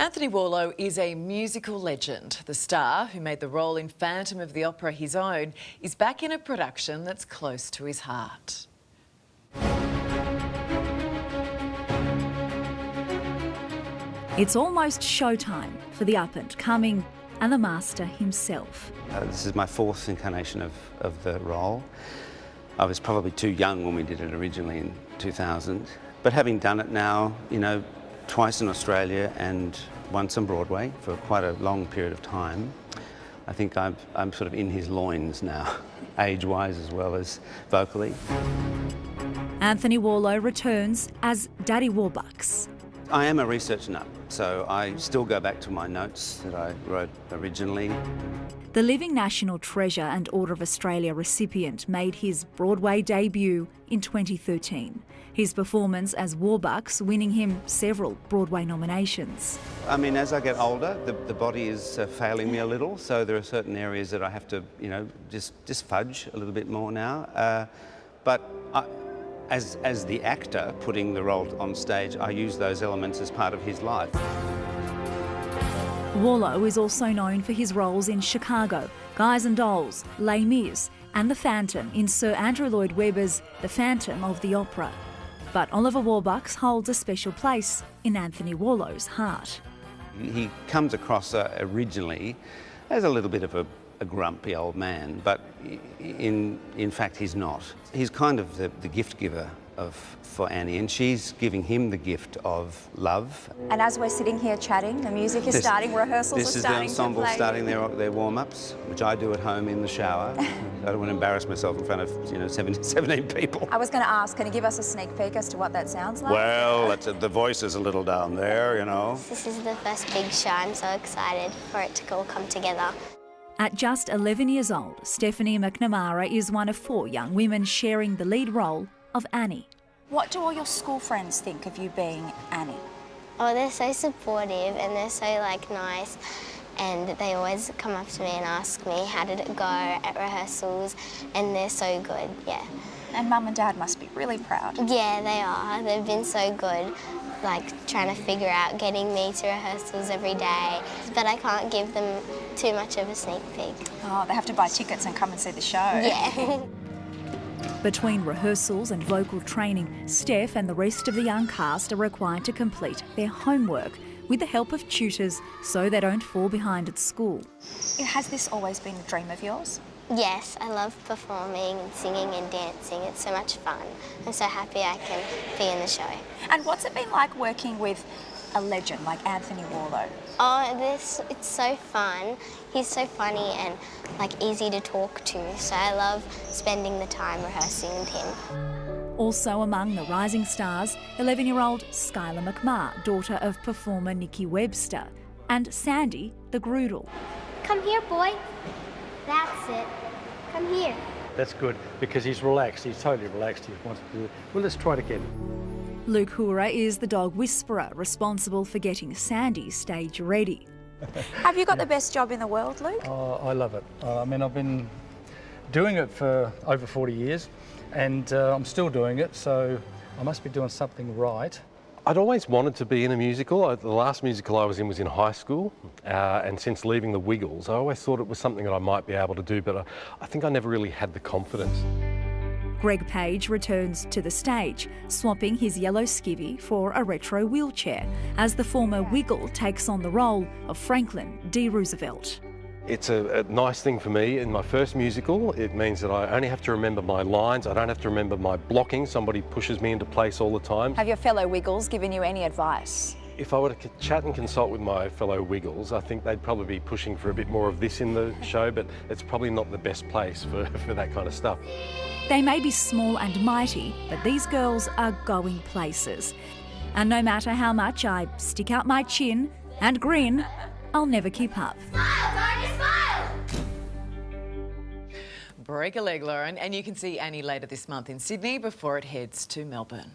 Anthony Warlow is a musical legend. The star, who made the role in Phantom of the Opera his own, is back in a production that's close to his heart. It's almost showtime for the up-and-coming and the master himself. This is my fourth incarnation of the role. I was probably too young when we did it originally in 2000, but having done it now, twice in Australia and once on Broadway for quite a long period of time, I think I'm sort of in his loins now, age-wise as well as vocally. Anthony Warlow returns as Daddy Warbucks. I am a research nut, so I still go back to my notes that I wrote originally. The living national treasure and Order of Australia recipient made his Broadway debut in 2013. His performance as Warbucks winning him several Broadway nominations. I mean, as I get older, the body is failing me a little, so there are certain areas that I have to, just fudge a little bit more now. As the actor putting the role on stage, I use those elements as part of his life. Warlow is also known for his roles in Chicago, Guys and Dolls, Les Mis and The Phantom in Sir Andrew Lloyd Webber's The Phantom of the Opera. But Oliver Warbucks holds a special place in Anthony Warlow's heart. He comes across originally as a little bit of a grumpy old man, but in fact he's not. He's kind of the gift giver for Annie, and she's giving him the gift of love. And as we're sitting here chatting, the music is starting, rehearsals are starting. This is the ensemble starting their warm-ups, which I do at home in the shower. I don't want to embarrass myself in front of 17 people. I was going to ask, can you give us a sneak peek as to what that sounds like? Well, the voice is a little down there, This is the first big show. I'm so excited for it to all come together. At just 11 years old, Stephanie McNamara is one of 4 young women sharing the lead role of Annie. What do all your school friends think of you being Annie? Oh, they're so supportive and they're so nice, and they always come up to me and ask me how did it go at rehearsals, and they're so good, yeah. And Mum and Dad must be really proud. Yeah, they are. They've been so good, trying to figure out getting me to rehearsals every day, but I can't give them too much of a sneak peek. Oh, they have to buy tickets and come and see the show. Yeah. Between rehearsals and vocal training, Steph and the rest of the young cast are required to complete their homework with the help of tutors so they don't fall behind at school. Has this always been a dream of yours? Yes, I love performing and singing and dancing. It's so much fun. I'm so happy I can be in the show. And what's it been like working with a legend like Anthony Warlow? Oh, it's so fun. He's so funny and easy to talk to, so I love spending the time rehearsing with him. Also among the rising stars, 11-year-old Skylar McMahon, daughter of performer Nikki Webster, and Sandy the Groodle. Come here, boy. That's it. Come here. That's good, because he's relaxed. He's totally relaxed. He wants to do it. Well, let's try it again. Luke Hura is the dog whisperer responsible for getting Sandy stage ready. Have you got the best job in the world, Luke? I love it. I mean, I've been doing it for over 40 years, and I'm still doing it, so I must be doing something right. I'd always wanted to be in a musical. The last musical I was in high school, and since leaving the Wiggles, I always thought it was something that I might be able to do, but I think I never really had the confidence. Greg Page returns to the stage, swapping his yellow skivvy for a retro wheelchair, as the former Wiggle takes on the role of Franklin D. Roosevelt. It's a nice thing for me. In my first musical, it means that I only have to remember my lines. I don't have to remember my blocking. Somebody pushes me into place all the time. Have your fellow Wiggles given you any advice? If I were to chat and consult with my fellow Wiggles, I think they'd probably be pushing for a bit more of this in the show, but it's probably not the best place for that kind of stuff. They may be small and mighty, but these girls are going places. And no matter how much I stick out my chin and grin, I'll never keep up. Smile, Darby, smile! Break a leg, Lauren, and you can see Annie later this month in Sydney before it heads to Melbourne.